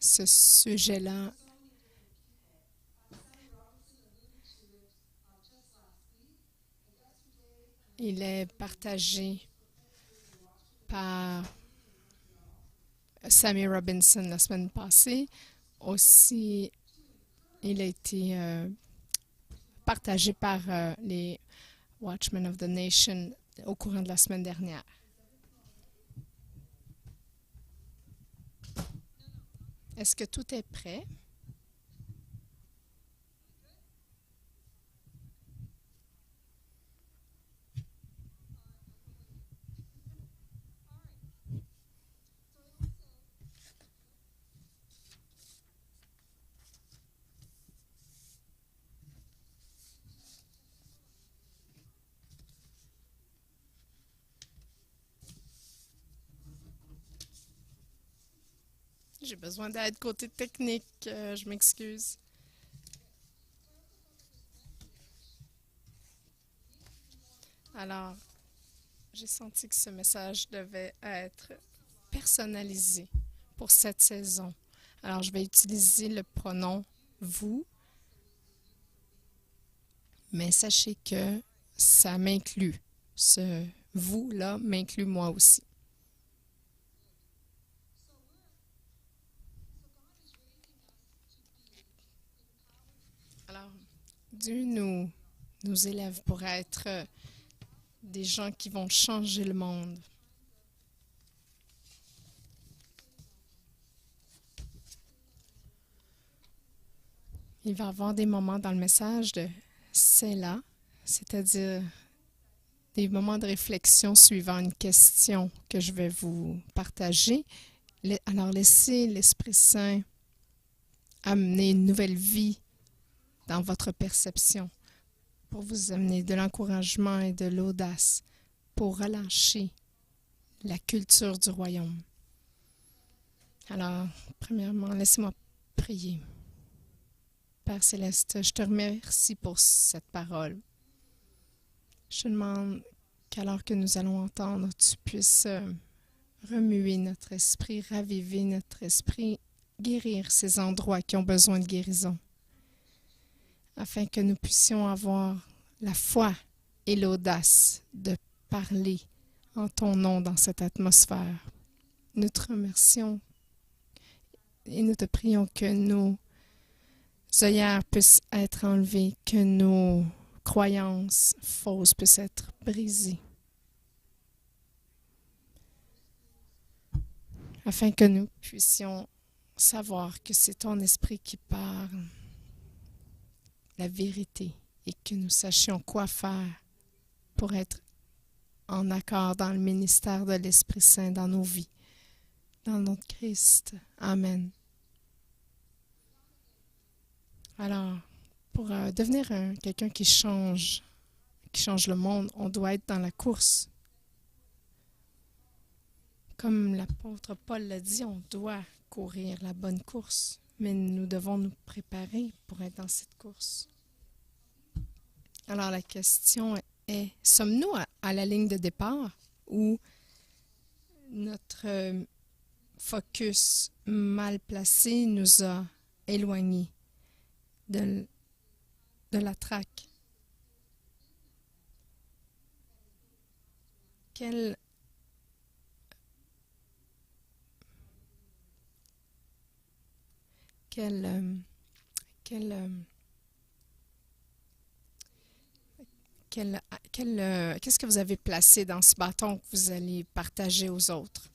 ce sujet-là il est partagé par Sammy Robinson la semaine passée. Aussi, il a été partagé par les Watchmen of the Nation au courant de la semaine dernière. Est-ce que tout est prêt? J'ai besoin d'aide côté technique, je m'excuse. Alors, j'ai senti que ce message devait être personnalisé pour cette saison. Alors, je vais utiliser le pronom vous, mais sachez que ça m'inclut. Ce vous-là m'inclut moi aussi. Alors, Dieu nous élève pour être des gens qui vont changer le monde. Il va y avoir des moments dans le message de c'est là, c'est-à-dire des moments de réflexion suivant une question que je vais vous partager. Alors, laissez l'Esprit Saint amener une nouvelle vie dans votre perception pour vous amener de l'encouragement et de l'audace pour relâcher la culture du royaume. Alors, premièrement, laissez-moi prier. Père Céleste, je te remercie pour cette parole. Je te demande qu'alors que nous allons entendre, tu puisses remuer notre esprit, raviver notre esprit, guérir ces endroits qui ont besoin de guérison, afin que nous puissions avoir la foi et l'audace de parler en ton nom dans cette atmosphère. Nous te remercions et nous te prions que nos œillères puissent être enlevées, que nos croyances fausses puissent être brisées, afin que nous puissions savoir que c'est ton esprit qui parle la vérité et que nous sachions quoi faire pour être en accord dans le ministère de l'Esprit Saint dans nos vies, dans notre Christ. Amen. Alors, pour devenir quelqu'un qui change le monde, on doit être dans la course. Comme l'apôtre Paul l'a dit, on doit courir la bonne course, mais nous devons nous préparer pour être dans cette course. Alors la question est, sommes-nous à la ligne de départ ou notre focus mal placé nous a éloignés de la traque? Quel qu'est-ce que vous avez placé dans ce bâton que vous allez partager aux autres?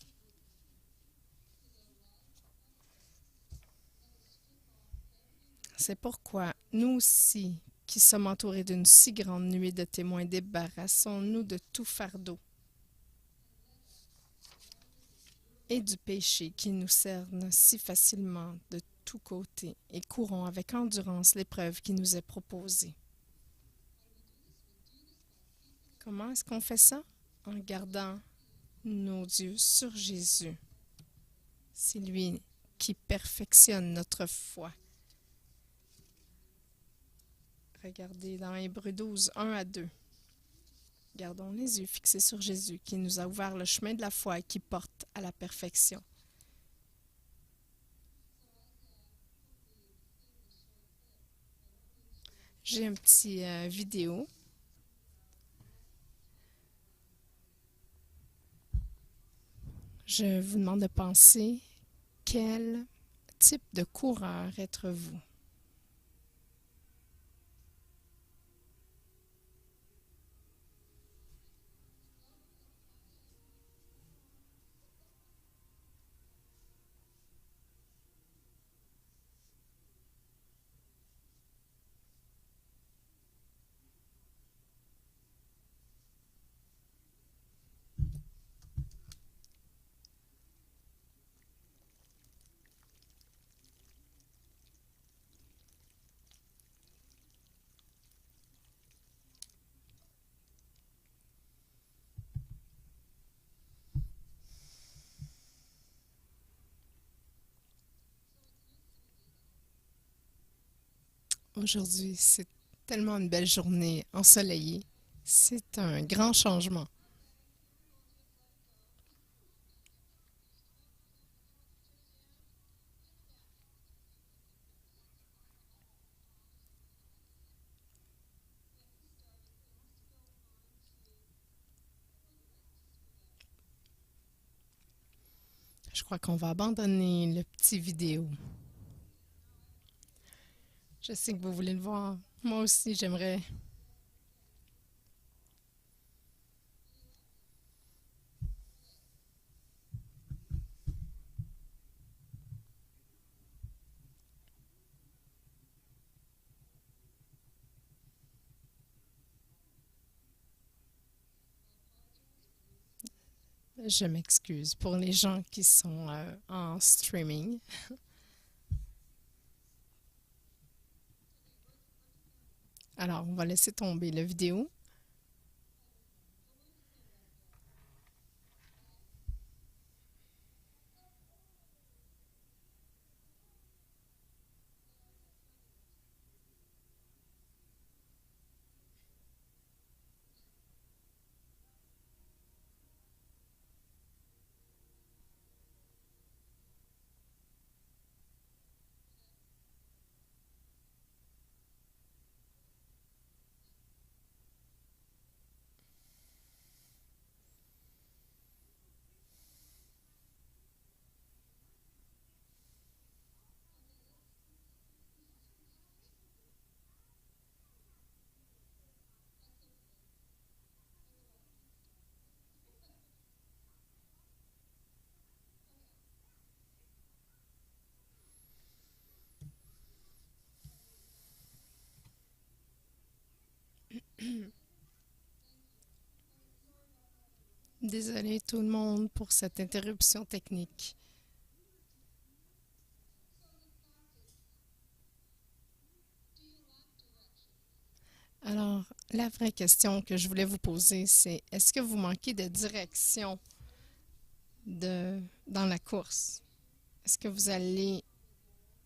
C'est pourquoi nous aussi, qui sommes entourés d'une si grande nuée de témoins, débarrassons-nous de tout fardeau et du péché qui nous cerne si facilement de tous côtés et courons avec endurance l'épreuve qui nous est proposée. Comment est-ce qu'on fait ça? En gardant nos yeux sur Jésus. C'est lui qui perfectionne notre foi. Regardez dans Hébreux 12, 1 à 2. Gardons les yeux fixés sur Jésus qui nous a ouvert le chemin de la foi et qui porte à la perfection. J'ai un petit vidéo. Je vous demande de penser quel type de coureur êtes-vous? Aujourd'hui, c'est tellement une belle journée ensoleillée. C'est un grand changement. Je crois qu'on va abandonner le petit vidéo. Je sais que vous voulez le voir. Moi aussi, j'aimerais. Je m'excuse pour les gens qui sont en streaming. Alors, on va laisser tomber la vidéo. Désolée tout le monde pour cette interruption technique. Alors, la vraie question que je voulais vous poser, c'est est-ce que vous manquez de direction dans la course? Est-ce que vous allez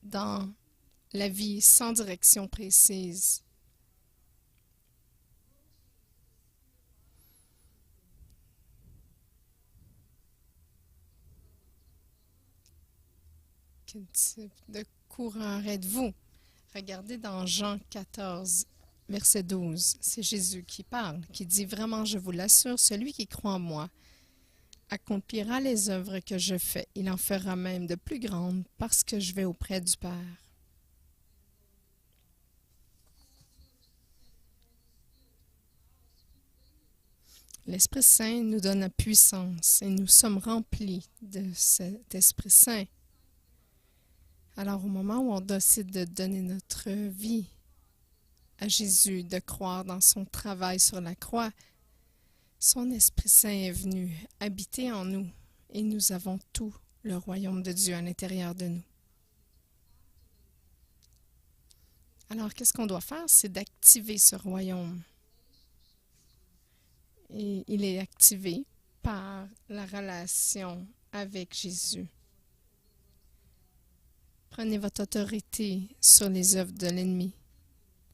dans la vie sans direction précise? Quel type de coureur êtes-vous? Regardez dans Jean 14, verset 12. C'est Jésus qui parle, qui dit vraiment, je vous l'assure, celui qui croit en moi accomplira les œuvres que je fais. Il en fera même de plus grandes parce que je vais auprès du Père. L'Esprit Saint nous donne la puissance et nous sommes remplis de cet Esprit Saint. Alors au moment où on décide de donner notre vie à Jésus, de croire dans son travail sur la croix, son Esprit Saint est venu habiter en nous et nous avons tout le royaume de Dieu à l'intérieur de nous. Alors qu'est-ce qu'on doit faire? C'est d'activer ce royaume. Et il est activé par la relation avec Jésus. Prenez votre autorité sur les œuvres de l'ennemi.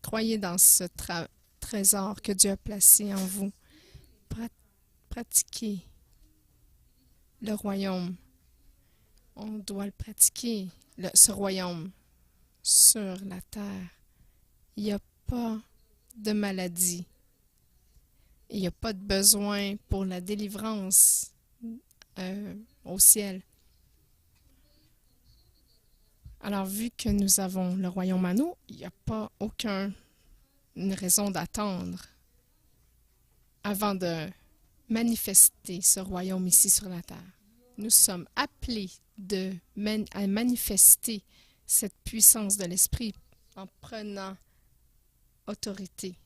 Croyez dans ce trésor que Dieu a placé en vous. Pratiquez le royaume. On doit le pratiquer, ce royaume, sur la terre. Il n'y a pas de maladie. Il n'y a pas de besoin pour la délivrance au ciel. Alors, vu que nous avons le royaume à nous, il n'y a pas aucune raison d'attendre avant de manifester ce royaume ici sur la terre. Nous sommes appelés à manifester cette puissance de l'Esprit en prenant autorité.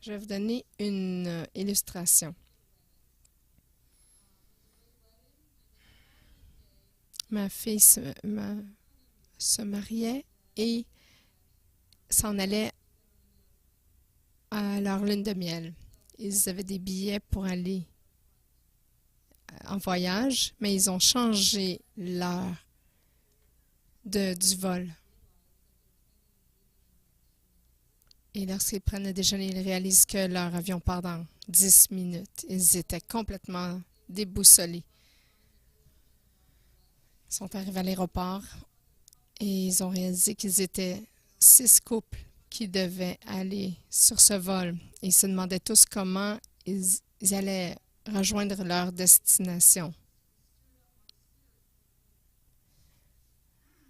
Je vais vous donner une illustration. Ma fille se mariait et s'en allait à leur lune de miel. Ils avaient des billets pour aller en voyage, mais ils ont changé l'heure du vol. Et lorsqu'ils prennent le déjeuner, ils réalisent que leur avion part dans 10 minutes. Ils étaient complètement déboussolés. Ils sont arrivés à l'aéroport et ils ont réalisé qu'ils étaient 6 couples qui devaient aller sur ce vol. Ils se demandaient tous comment ils allaient rejoindre leur destination.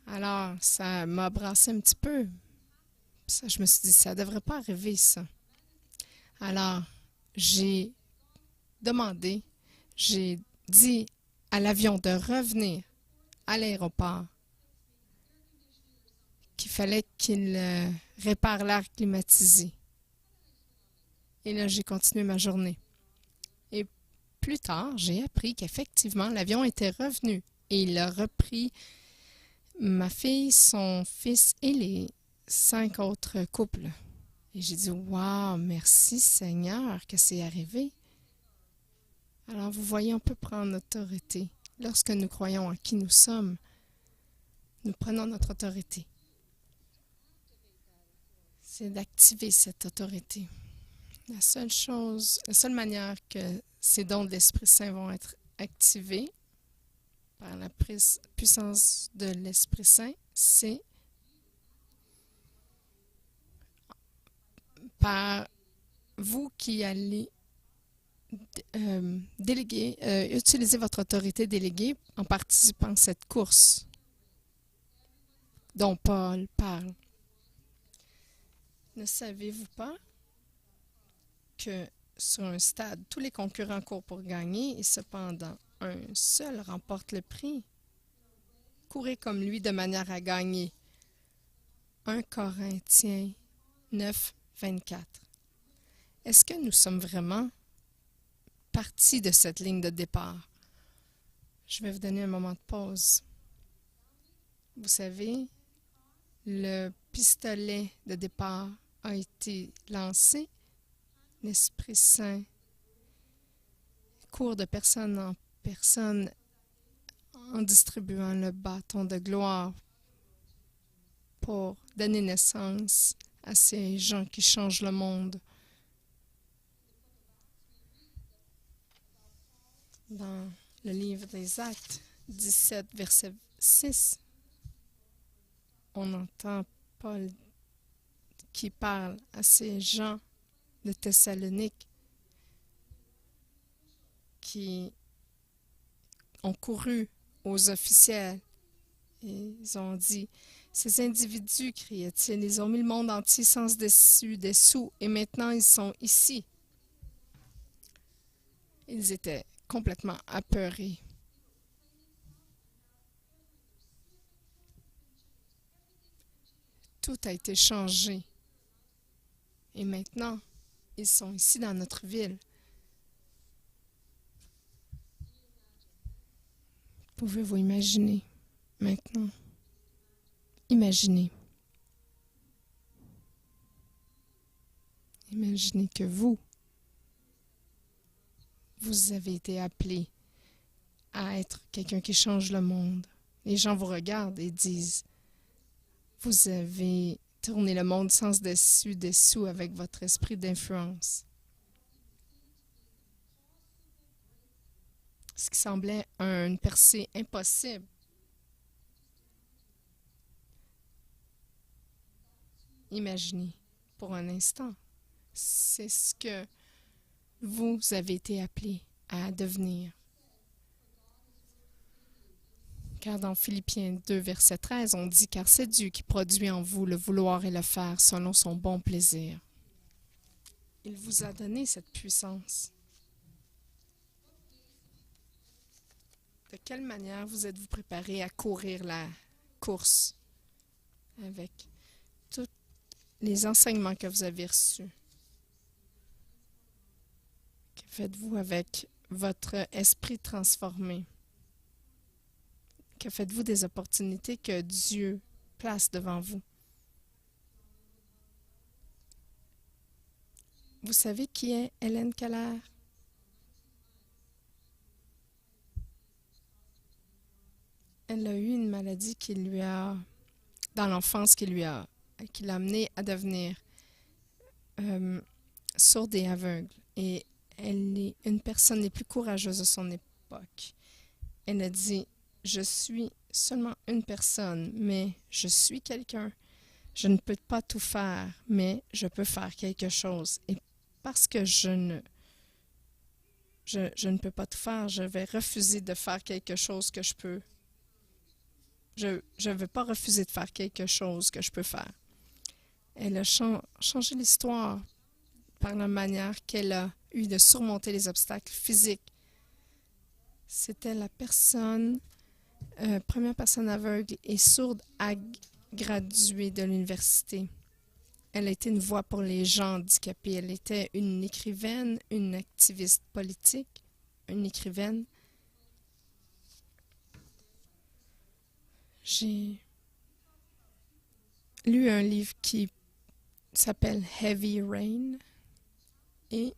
Alors, ça m'a brassé un petit peu. Ça, je me suis dit, ça ne devrait pas arriver, ça. Alors, j'ai dit à l'avion de revenir à l'aéroport qu'il fallait qu'il répare l'air climatisé. Et là, j'ai continué ma journée. Et plus tard, j'ai appris qu'effectivement, l'avion était revenu et il a repris ma fille, son fils et les 5 autres couples. Et j'ai dit, wow, merci Seigneur que c'est arrivé. Alors, vous voyez, on peut prendre autorité. Lorsque nous croyons en qui nous sommes, nous prenons notre autorité. C'est d'activer cette autorité. La seule manière que ces dons de l'Esprit Saint vont être activés par la puissance de l'Esprit Saint, c'est par vous qui allez utiliser votre autorité déléguée en participant à cette course dont Paul parle. Ne savez-vous pas que sur un stade, tous les concurrents courent pour gagner et cependant, un seul remporte le prix? Courez comme lui de manière à gagner. 1 Corinthiens 9, 24. Est-ce que nous sommes vraiment partis de cette ligne de départ? Je vais vous donner un moment de pause. Vous savez, le pistolet de départ a été lancé. L'Esprit Saint court de personne en personne en distribuant le bâton de gloire pour donner naissance à ces gens qui changent le monde. Dans le livre des Actes 17, verset 6, on entend Paul qui parle à ces gens de Thessalonique qui ont couru aux officiels et ils ont dit, ces individus, criait-il, ils ont mis le monde entier sens dessus dessous et maintenant ils sont ici. Ils étaient complètement apeurés. Tout a été changé. Et maintenant, ils sont ici dans notre ville. Pouvez-vous imaginer maintenant? Imaginez. Imaginez que vous avez été appelé à être quelqu'un qui change le monde. Les gens vous regardent et disent, vous avez tourné le monde sens dessus dessous avec votre esprit d'influence. Ce qui semblait une percée impossible. imaginer pour un instant. C'est ce que vous avez été appelés à devenir. Car dans Philippiens 2, verset 13, on dit « Car c'est Dieu qui produit en vous le vouloir et le faire selon son bon plaisir. » Il vous a donné cette puissance. De quelle manière vous êtes-vous préparé à courir la course avec tous les enseignements que vous avez reçus? Que faites-vous avec votre esprit transformé? Que faites-vous des opportunités que Dieu place devant vous? Vous savez qui est Hélène Keller? Elle a eu une maladie qui lui a, dans l'enfance, qui l'a amenée à devenir sourde et aveugle. Et elle est une personne des plus courageuses de son époque. Elle a dit « Je suis seulement une personne, mais je suis quelqu'un. Je ne peux pas tout faire, mais je peux faire quelque chose. Et parce que je ne peux pas tout faire, je vais refuser de faire quelque chose que je peux. Je ne veux pas refuser de faire quelque chose que je peux faire. » Elle a changé l'histoire par la manière qu'elle a eu de surmonter les obstacles physiques. C'était la première personne aveugle et sourde à graduer de l'université. Elle a été une voix pour les gens handicapés. Elle était une écrivaine, une activiste politique, une écrivaine. J'ai lu un livre qui s'appelle Heavy Rain et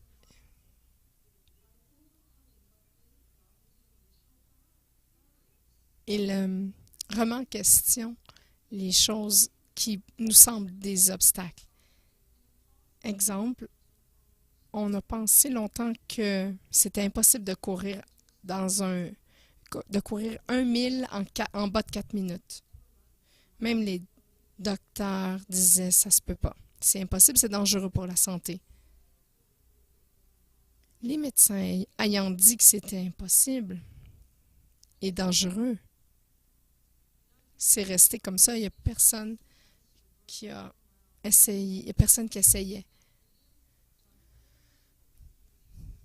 il remet en question les choses qui nous semblent des obstacles. Exemple, on a pensé longtemps que c'était impossible de courir courir 1 mille en bas de 4 minutes. Même les docteurs disaient ça se peut pas. C'est impossible, c'est dangereux pour la santé. Les médecins ayant dit que c'était impossible et dangereux, c'est resté comme ça. Il n'y a personne qui a essayé. Il n'y a personne qui essayait.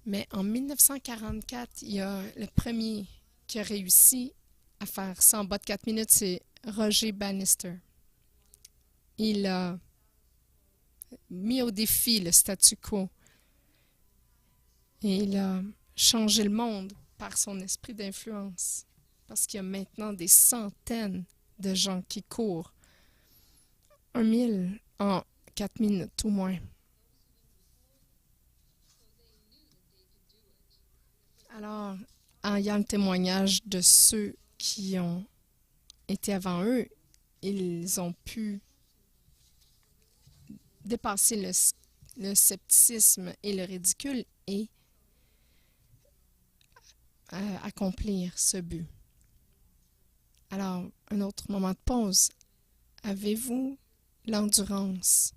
Mais en 1944, il y a le premier qui a réussi à faire ça en bas de 4 minutes, c'est Roger Bannister. Il a mis au défi le statu quo. Et il a changé le monde par son esprit d'influence. Parce qu'il y a maintenant des centaines de gens qui courent 1 mille en 4 minutes ou moins. Alors, en ayant le témoignage de ceux qui ont été avant eux, ils ont pu dépasser le scepticisme et le ridicule et accomplir ce but. Alors, un autre moment de pause. Avez-vous l'endurance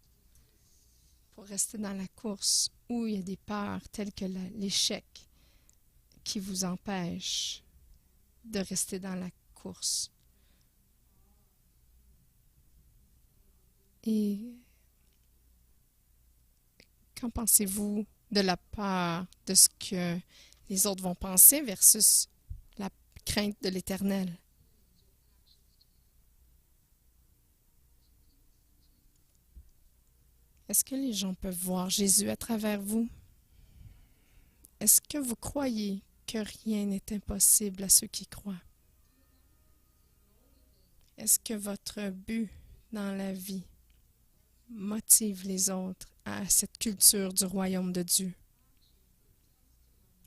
pour rester dans la course où il y a des peurs telles que l'échec qui vous empêchent de rester dans la course? Et qu'en pensez-vous de la peur de ce que les autres vont penser versus la crainte de l'Éternel? Est-ce que les gens peuvent voir Jésus à travers vous? Est-ce que vous croyez que rien n'est impossible à ceux qui croient? Est-ce que votre but dans la vie motive les autres à cette culture du royaume de Dieu?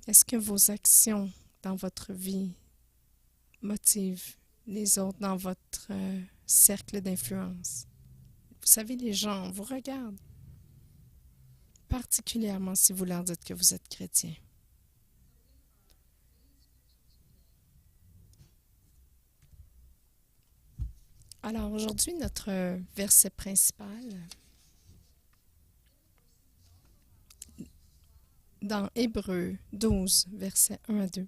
Est-ce que vos actions dans votre vie motivent les autres dans votre cercle d'influence? Vous savez, les gens vous regardent, particulièrement si vous leur dites que vous êtes chrétien. Alors aujourd'hui, notre verset principal dans Hébreux 12, versets 1 à 2.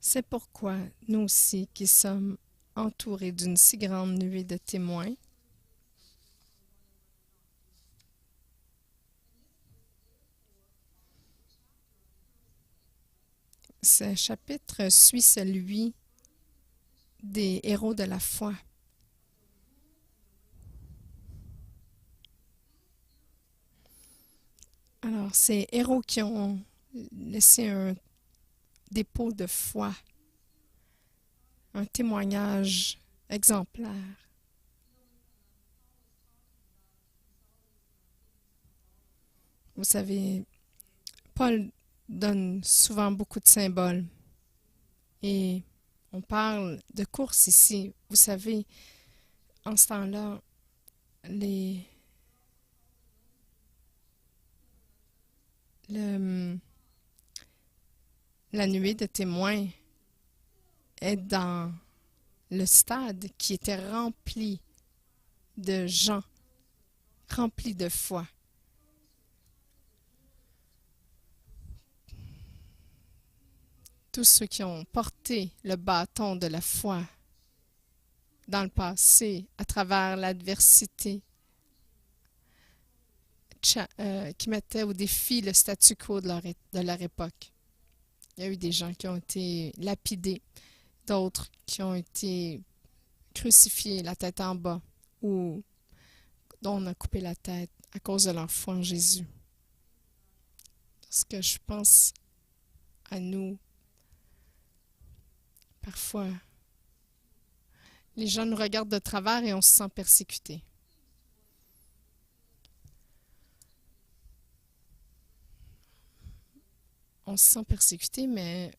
C'est pourquoi nous aussi, qui sommes entourés d'une si grande nuée de témoins, ce chapitre suit celui des héros de la foi. Alors, ces héros qui ont laissé un dépôt de foi, un témoignage exemplaire. Vous savez, Paul donne souvent beaucoup de symboles et on parle de course ici. Vous savez, en ce temps-là, la nuée de témoins est dans le stade qui était rempli de gens, rempli de foi. Tous ceux qui ont porté le bâton de la foi dans le passé, à travers l'adversité, qui mettaient au défi le statu quo de leur époque. Il y a eu des gens qui ont été lapidés, d'autres qui ont été crucifiés la tête en bas ou dont on a coupé la tête à cause de leur foi en Jésus. Lorsque je pense à nous, parfois, les gens nous regardent de travers et on se sent persécuté. On se sent persécuté, mais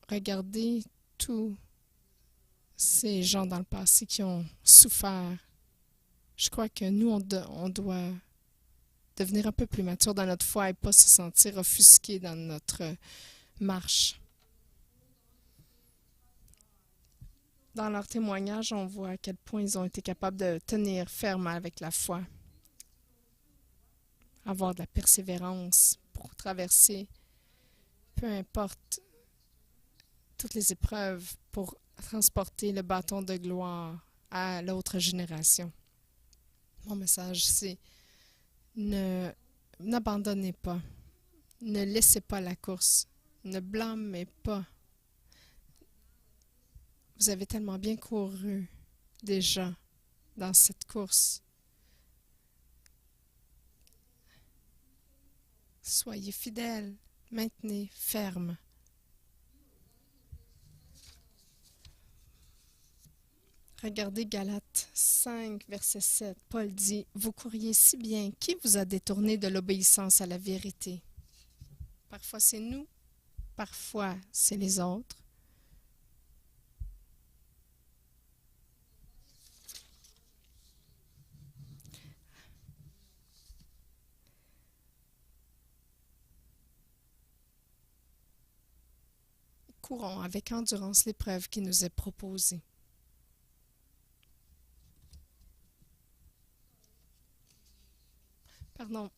regardez tous ces gens dans le passé qui ont souffert. Je crois que nous, on doit devenir un peu plus mature dans notre foi et pas se sentir offusqué dans notre marche. Dans leur témoignage, on voit à quel point ils ont été capables de tenir ferme avec la foi, avoir de la persévérance pour traverser, peu importe, toutes les épreuves pour transporter le bâton de gloire à l'autre génération. Mon message, c'est n'abandonnez pas, ne laissez pas la course, ne blâmez pas. Vous avez tellement bien couru déjà dans cette course. Soyez fidèles, maintenez ferme. Regardez Galates 5, verset 7. Paul dit, « Vous couriez si bien, qui vous a détourné de l'obéissance à la vérité? » Parfois c'est nous, parfois c'est les autres. Courons avec endurance l'épreuve qui nous est proposée. Pardon,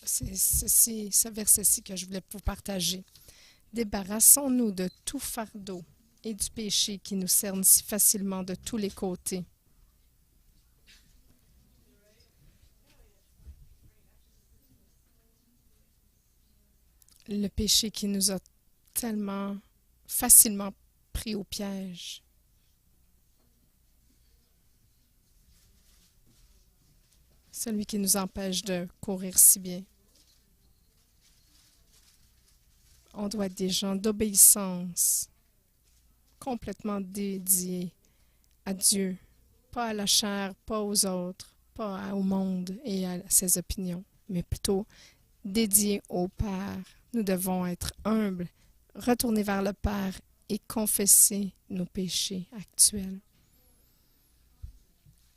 c'est ce verset-ci que je voulais vous partager. Débarrassons-nous de tout fardeau et du péché qui nous cerne si facilement de tous les côtés. Le péché qui nous a tellement facilement pris au piège. Celui qui nous empêche de courir si bien. On doit être des gens d'obéissance, complètement dédiés à Dieu, pas à la chair, pas aux autres, pas au monde et à ses opinions, mais plutôt dédiés au Père. Nous devons être humbles, retourner vers le Père et confesser nos péchés actuels.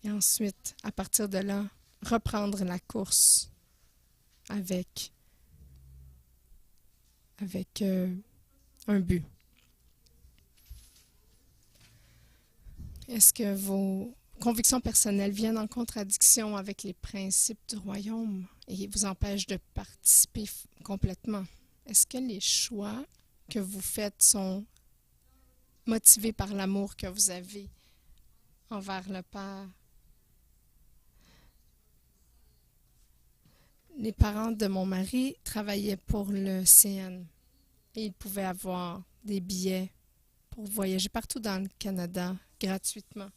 Et ensuite, à partir de là, reprendre la course avec un but. Est-ce que vos convictions personnelles viennent en contradiction avec les principes du royaume et vous empêchent de participer complètement est-ce que les choix que vous faites sont motivés par l'amour que vous avez envers le Père? Les parents de mon mari travaillaient pour le CN et ils pouvaient avoir des billets pour voyager partout dans le Canada gratuitement.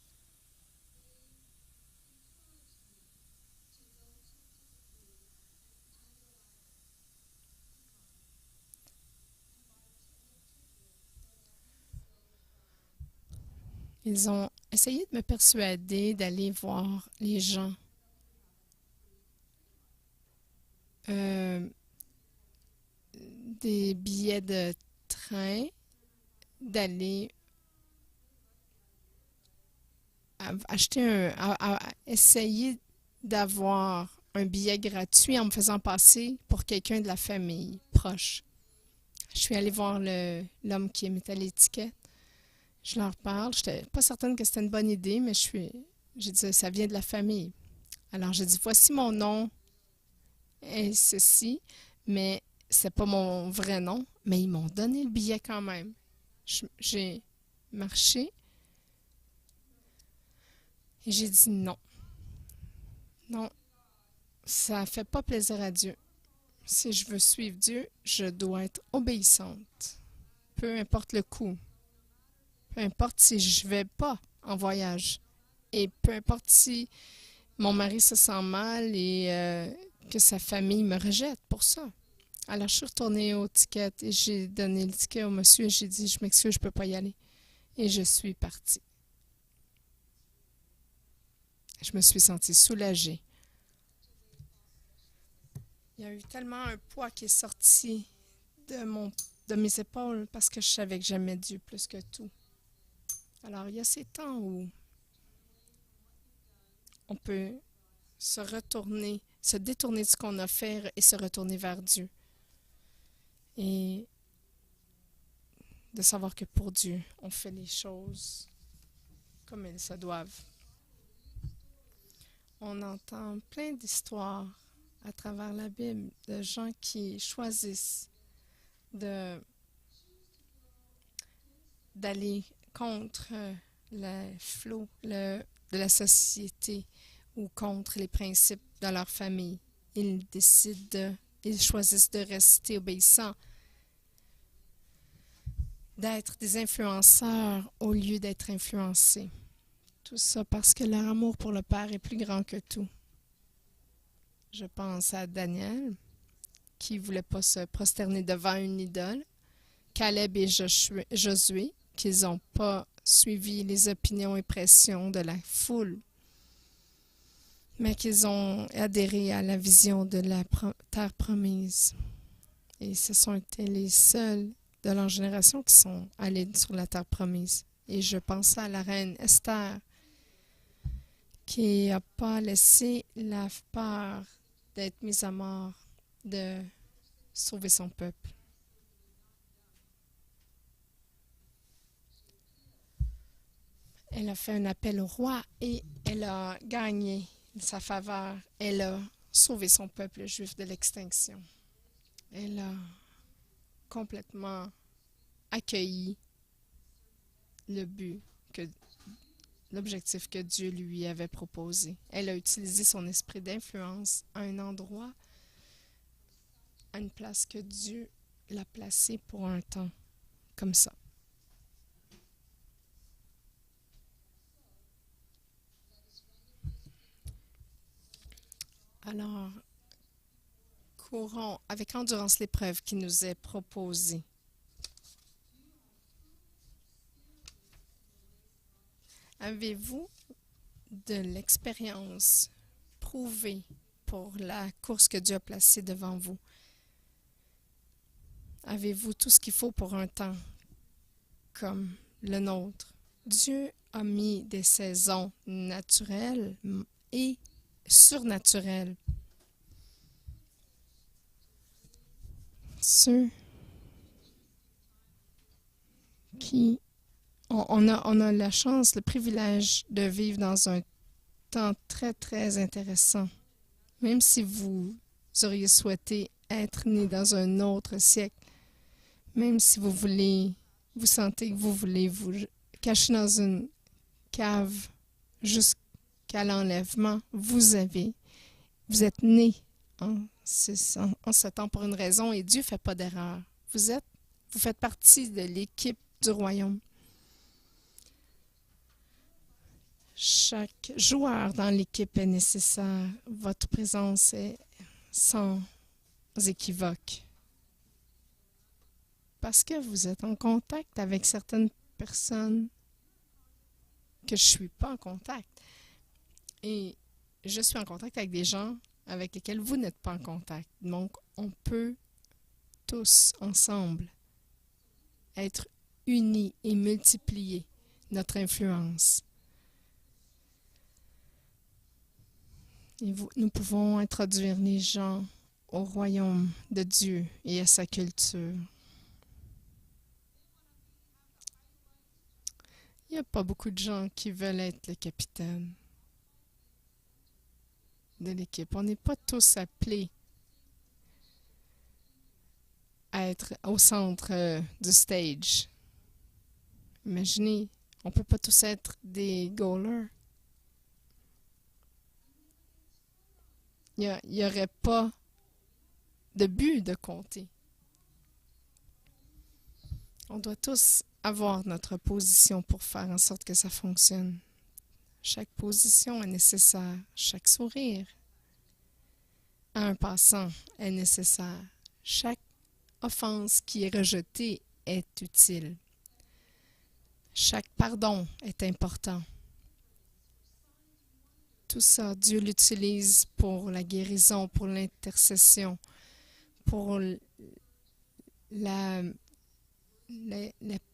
Ils ont essayé de me persuader d'aller voir les gens. Euh, des billets de train, d'aller essayer d'avoir un billet gratuit en me faisant passer pour quelqu'un de la famille proche. Je suis allée voir l'homme qui émettait l'étiquette. Je leur parle. Je n'étais pas certaine que c'était une bonne idée, mais j'ai dit, ça vient de la famille. Alors, j'ai dit, voici mon nom et ceci, mais c'est pas mon vrai nom. Mais ils m'ont donné le billet quand même. J'ai marché et j'ai dit non. Non, ça fait pas plaisir à Dieu. Si je veux suivre Dieu, je dois être obéissante. Peu importe le coût. Peu importe si je vais pas en voyage. Et peu importe si mon mari se sent mal et que sa famille me rejette pour ça. Alors, je suis retournée au ticket et j'ai donné le ticket au monsieur et j'ai dit, je m'excuse, je peux pas y aller. Et je suis partie. Je me suis sentie soulagée. Il y a eu tellement un poids qui est sorti de mes épaules parce que je savais que j'aimais Dieu plus que tout. Alors, il y a ces temps où on peut se détourner de ce qu'on a fait et se retourner vers Dieu. Et de savoir que pour Dieu, on fait les choses comme elles se doivent. On entend plein d'histoires à travers la Bible de gens qui choisissent d'aller contre le flot de la société ou contre les principes de leur famille. Ils choisissent de rester obéissants, d'être des influenceurs au lieu d'être influencés. Tout ça parce que leur amour pour le Père est plus grand que tout. Je pense à Daniel, qui ne voulait pas se prosterner devant une idole, Caleb et Josué, qui n'ont pas suivi les opinions et pressions de la foule, mais qu'ils ont adhéré à la vision de la terre promise. Et ce sont été les seuls de leur génération qui sont allés sur la terre promise. Et je pense à la reine Esther, qui n'a pas laissé la peur d'être mise à mort, de sauver son peuple. Elle a fait un appel au roi et elle a gagné sa faveur. Elle a sauvé son peuple juif de l'extinction. Elle a complètement accueilli l'objectif que Dieu lui avait proposé. Elle a utilisé son esprit d'influence à un endroit, à une place que Dieu l'a placée pour un temps comme ça. Alors, courons avec endurance l'épreuve qui nous est proposée. Avez-vous de l'expérience prouvée pour la course que Dieu a placée devant vous? Avez-vous tout ce qu'il faut pour un temps comme le nôtre? Dieu a mis des saisons naturelles et surnaturelles. Ceux qui on a la chance, le privilège de vivre dans un temps très, très intéressant. Même si vous auriez souhaité être né dans un autre siècle, Même si vous sentez que vous voulez vous cacher dans une cave jusqu'à l'enlèvement, vous êtes né en ce temps pour une raison et Dieu ne fait pas d'erreur. Vous faites partie de l'équipe du royaume. Chaque joueur dans l'équipe est nécessaire. Votre présence est sans équivoque. Parce que vous êtes en contact avec certaines personnes que je ne suis pas en contact. Et je suis en contact avec des gens avec lesquels vous n'êtes pas en contact. Donc, on peut tous ensemble être unis et multiplier notre influence. Et nous pouvons introduire les gens au royaume de Dieu et à sa culture. Il n'y a pas beaucoup de gens qui veulent être le capitaine de l'équipe. On n'est pas tous appelés à être au centre du stage. Imaginez, on ne peut pas tous être des goalers. Il n'y aurait pas de but de compter. On doit tous avoir notre position pour faire en sorte que ça fonctionne. Chaque position est nécessaire. Chaque sourire à un passant est nécessaire. Chaque offense qui est rejetée est utile. Chaque pardon est important. Tout ça, Dieu l'utilise pour la guérison, pour l'intercession, pour la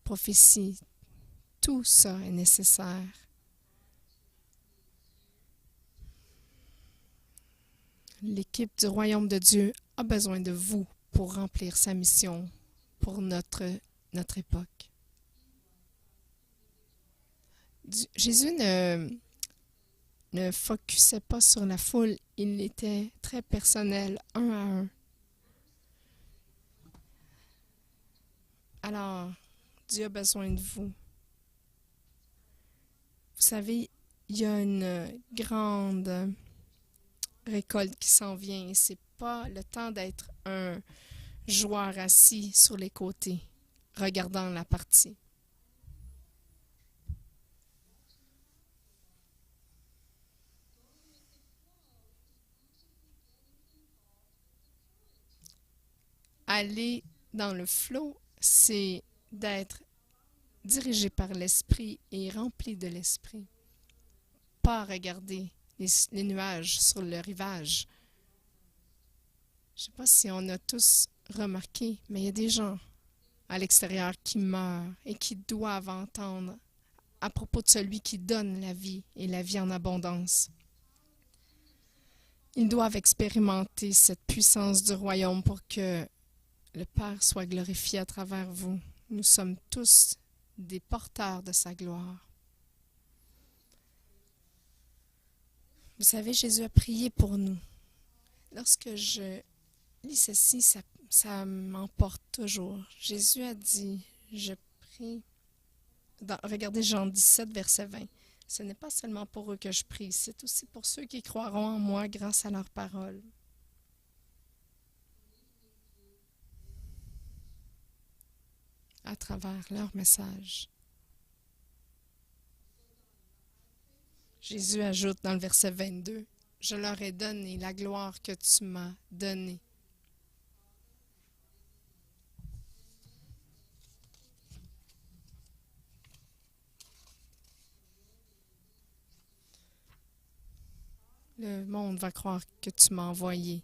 prophétie. Tout ça est nécessaire. L'équipe du royaume de Dieu a besoin de vous pour remplir sa mission pour notre époque. Jésus ne focusait pas sur la foule, il était très personnel, un à un. Alors, Dieu a besoin de vous. Vous savez, il y a une grande récolte qui s'en vient et c'est pas le temps d'être un joueur assis sur les côtés, regardant la partie. Aller dans le flot, c'est d'être dirigé par l'esprit et rempli de l'esprit. Pas regarder les nuages sur le rivage. Je ne sais pas si on a tous remarqué, mais il y a des gens à l'extérieur qui meurent et qui doivent entendre à propos de celui qui donne la vie et la vie en abondance. Ils doivent expérimenter cette puissance du royaume pour que le Père soit glorifié à travers vous. Nous sommes tous des porteurs de sa gloire. Vous savez, Jésus a prié pour nous. Lorsque je lis ceci, ça m'emporte toujours. Jésus a dit, je prie, regardez Jean 17, verset 20. Ce n'est pas seulement pour eux que je prie, c'est aussi pour ceux qui croiront en moi grâce à leur parole. À travers leur message. Jésus ajoute dans le verset 22, « Je leur ai donné la gloire que tu m'as donnée. » Le monde va croire que tu m'as envoyé.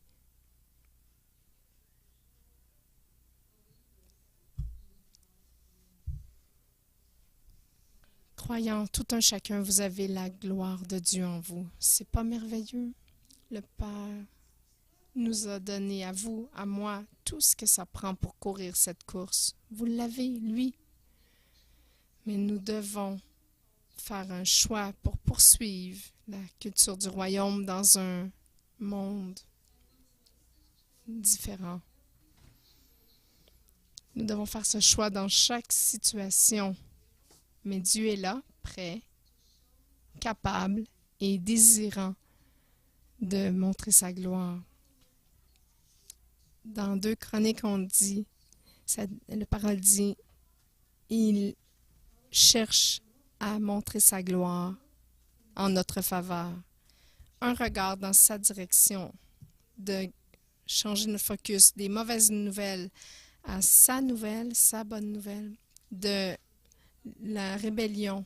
Croyants, tout un chacun, vous avez la gloire de Dieu en vous. C'est pas merveilleux? Le Père nous a donné à vous, à moi, tout ce que ça prend pour courir cette course. Vous l'avez, lui. Mais nous devons faire un choix pour poursuivre la culture du royaume dans un monde différent. Nous devons faire ce choix dans chaque situation. Mais Dieu est là, prêt, capable et désirant de montrer sa gloire. Dans 2 Chroniques, on dit, la parole dit, il cherche à montrer sa gloire en notre faveur. Un regard dans sa direction, de changer notre focus des mauvaises nouvelles à sa nouvelle, sa bonne nouvelle, de la rébellion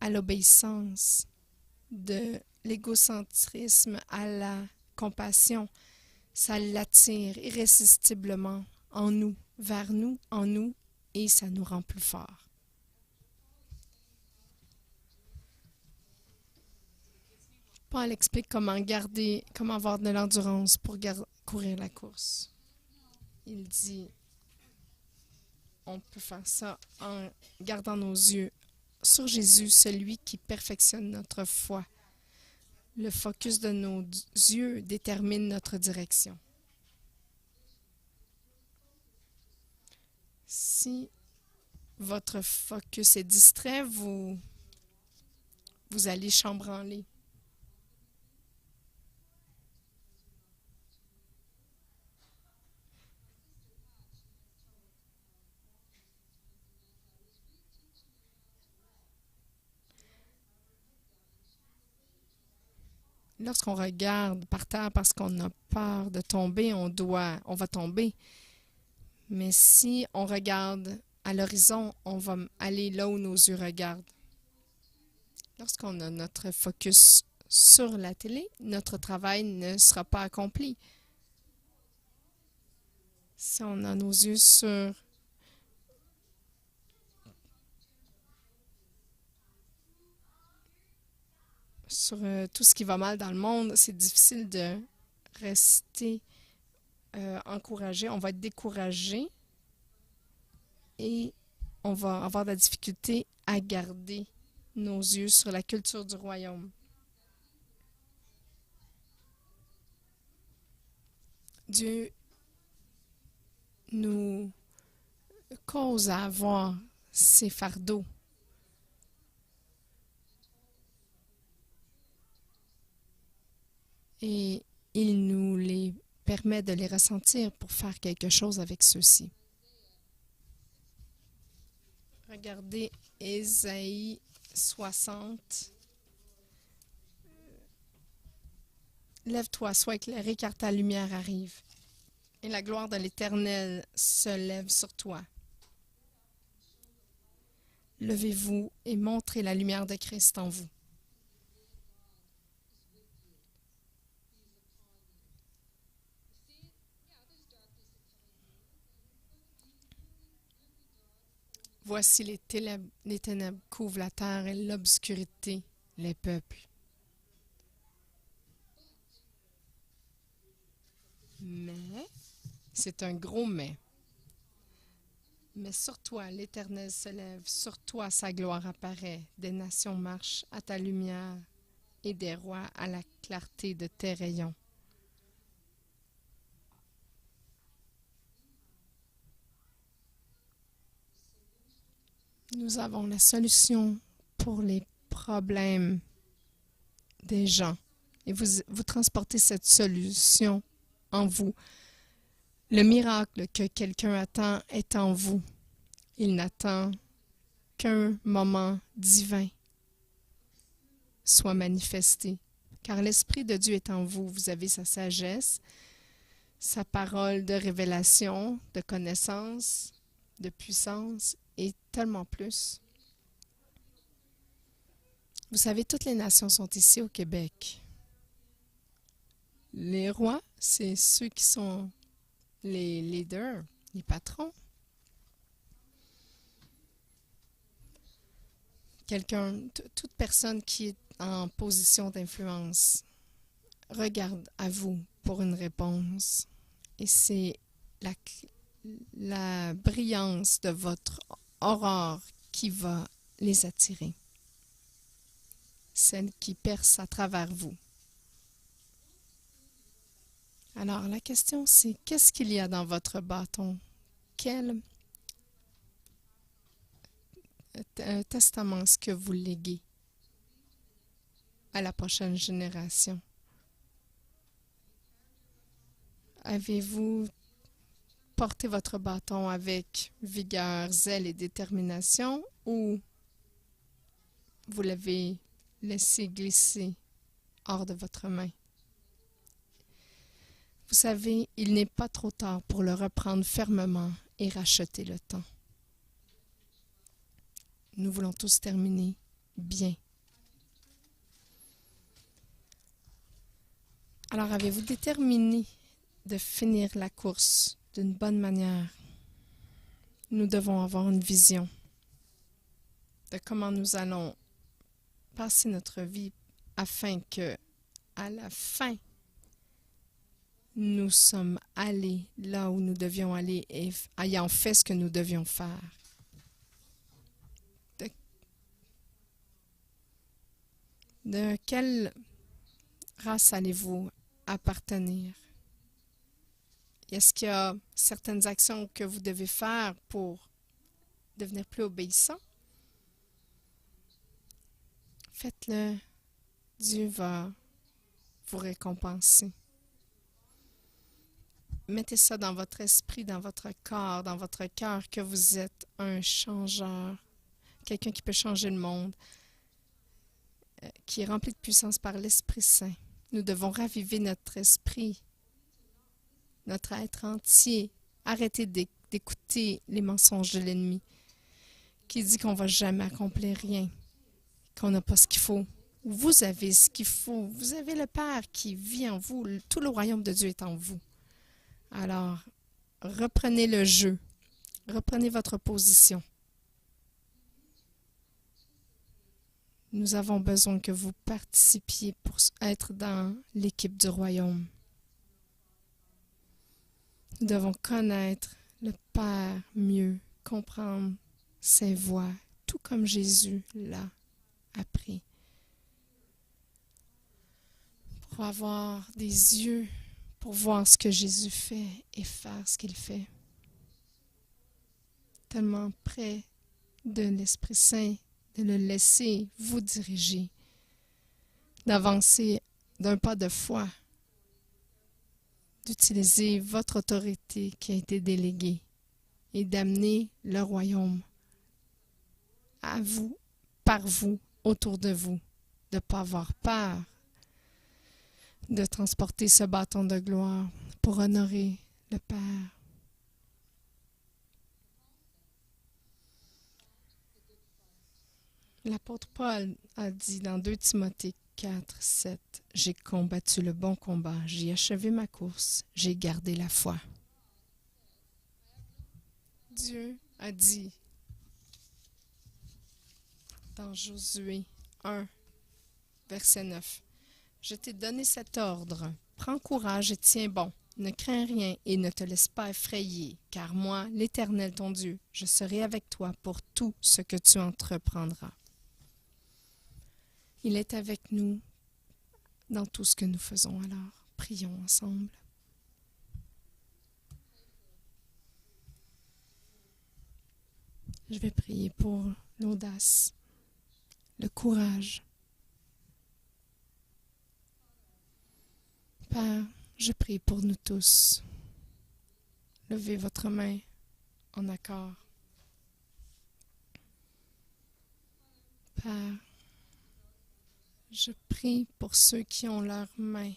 à l'obéissance, de l'égocentrisme à la compassion. Ça l'attire irrésistiblement en nous, vers nous, en nous, et ça nous rend plus forts. Paul explique comment avoir de l'endurance pour courir la course. Il dit, on peut faire ça en gardant nos yeux sur Jésus, celui qui perfectionne notre foi. Le focus de nos yeux détermine notre direction. Si votre focus est distrait, vous allez chambranler. Lorsqu'on regarde par terre parce qu'on a peur de tomber, on va tomber. Mais si on regarde à l'horizon, on va aller là où nos yeux regardent. Lorsqu'on a notre focus sur la télé, notre travail ne sera pas accompli. Si on a nos yeux sur tout ce qui va mal dans le monde, c'est difficile de rester encouragé. On va être découragé et on va avoir de la difficulté à garder nos yeux sur la culture du royaume. Dieu nous cause à avoir ces fardeaux. Et il nous les permet de les ressentir pour faire quelque chose avec ceux-ci. Regardez Ésaïe 60. Lève-toi, sois éclairé, car ta lumière arrive, et la gloire de l'Éternel se lève sur toi. Levez-vous et montrez la lumière de Christ en vous. Voici les ténèbres couvrent la terre et l'obscurité les peuples. Mais, c'est un gros mais. Mais sur toi, l'Éternel se lève, sur toi sa gloire apparaît. Des nations marchent à ta lumière et des rois à la clarté de tes rayons. Nous avons la solution pour les problèmes des gens. Et vous transportez cette solution en vous. Le miracle que quelqu'un attend est en vous. Il n'attend qu'un moment divin soit manifesté. Car l'Esprit de Dieu est en vous. Vous avez sa sagesse, sa parole de révélation, de connaissance, de puissance et tellement plus. Vous savez, toutes les nations sont ici au Québec. Les rois, c'est ceux qui sont les leaders, les patrons. Toute personne qui est en position d'influence regarde à vous pour une réponse. Et c'est la brillance de votre aurore qui va les attirer. Celle qui perce à travers vous. Alors, la question, c'est qu'est-ce qu'il y a dans votre bâton? Quelle testament est-ce que vous léguez à la prochaine génération? Avez-vous porté votre bâton avec vigueur, zèle et détermination ou vous l'avez laissé glisser hors de votre main? Vous savez, il n'est pas trop tard pour le reprendre fermement et racheter le temps. Nous voulons tous terminer bien. Alors, avez-vous déterminé de finir la course d'une bonne manière? Nous devons avoir une vision de comment nous allons passer notre vie afin que, à la fin, nous sommes allés là où nous devions aller et ayant fait ce que nous devions faire. De quelle race allez-vous appartenir? Est-ce qu'il y a certaines actions que vous devez faire pour devenir plus obéissant? Faites-le. Dieu va vous récompenser. Mettez ça dans votre esprit, dans votre corps, dans votre cœur, que vous êtes un changeur, quelqu'un qui peut changer le monde, qui est rempli de puissance par l'Esprit Saint. Nous devons raviver notre esprit, notre être entier. Arrêtez d'écouter les mensonges de l'ennemi qui dit qu'on ne va jamais accomplir rien, qu'on n'a pas ce qu'il faut. Vous avez ce qu'il faut. Vous avez le Père qui vit en vous. Tout le royaume de Dieu est en vous. Alors, reprenez le jeu. Reprenez votre position. Nous avons besoin que vous participiez pour être dans l'équipe du royaume. Nous devons connaître le Père mieux, comprendre ses voies, tout comme Jésus l'a appris. Pour avoir des yeux, pour voir ce que Jésus fait et faire ce qu'il fait. Tellement près de l'Esprit Saint, de le laisser vous diriger, d'avancer d'un pas de foi, d'utiliser votre autorité qui a été déléguée et d'amener le royaume à vous, par vous, autour de vous, de ne pas avoir peur, de transporter ce bâton de gloire pour honorer le Père. L'apôtre Paul a dit dans 2 Timothée 4, 7, « J'ai combattu le bon combat, j'ai achevé ma course, j'ai gardé la foi. » Dieu a dit dans Josué 1, verset 9, « Je t'ai donné cet ordre, prends courage et tiens bon, ne crains rien et ne te laisse pas effrayer, car moi, l'Éternel ton Dieu, je serai avec toi pour tout ce que tu entreprendras. » Il est avec nous dans tout ce que nous faisons alors. Prions ensemble. Je vais prier pour l'audace, le courage. Père, je prie pour nous tous. Levez votre main en accord. Père, je prie pour ceux qui ont leurs mains.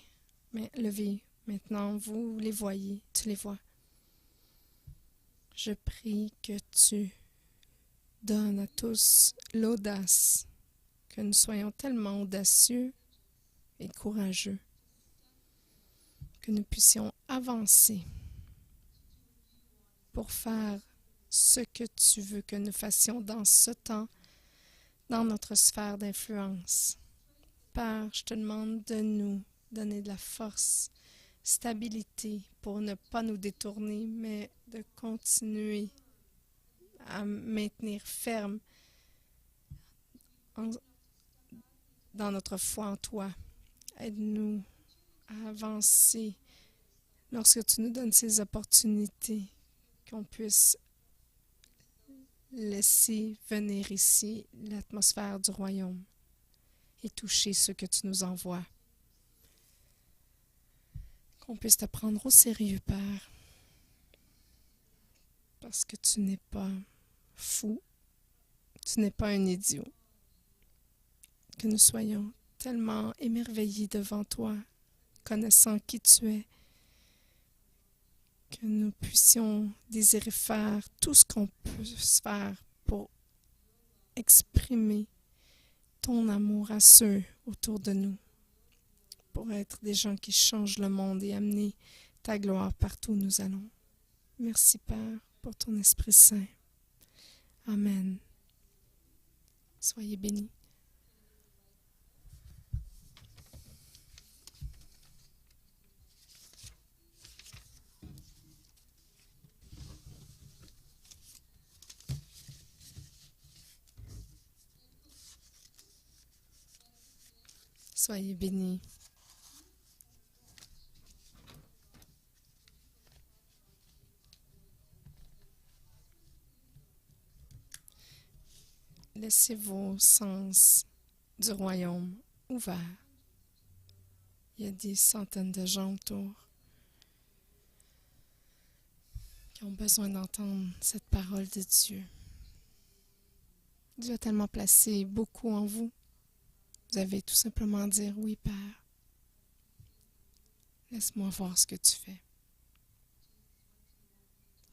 Mais levez maintenant, vous les voyez, tu les vois. Je prie que tu donnes à tous l'audace, que nous soyons tellement audacieux et courageux, que nous puissions avancer pour faire ce que tu veux que nous fassions dans ce temps, dans notre sphère d'influence. Père, je te demande de nous donner de la force, stabilité pour ne pas nous détourner, mais de continuer à maintenir ferme dans notre foi en toi. Aide-nous à avancer lorsque tu nous donnes ces opportunités, qu'on puisse laisser venir ici l'atmosphère du royaume et toucher ceux que tu nous envoies. Qu'on puisse te prendre au sérieux, Père, parce que tu n'es pas fou, tu n'es pas un idiot. Que nous soyons tellement émerveillés devant toi, connaissant qui tu es, que nous puissions désirer faire tout ce qu'on peut faire pour exprimer ton amour à ceux autour de nous, pour être des gens qui changent le monde et amener ta gloire partout où nous allons. Merci, Père, pour ton Esprit Saint. Amen. Soyez bénis. Soyez bénis. Laissez vos sens du royaume ouverts. Il y a des centaines de gens autour qui ont besoin d'entendre cette parole de Dieu. Dieu a tellement placé beaucoup en vous. Vous avez tout simplement à dire « Oui, Père, laisse-moi voir ce que tu fais.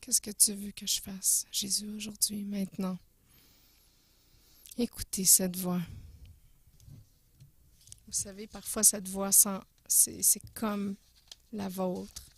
Qu'est-ce que tu veux que je fasse, Jésus, aujourd'hui, maintenant? » Écoutez cette voix. Vous savez, parfois cette voix, c'est comme la vôtre.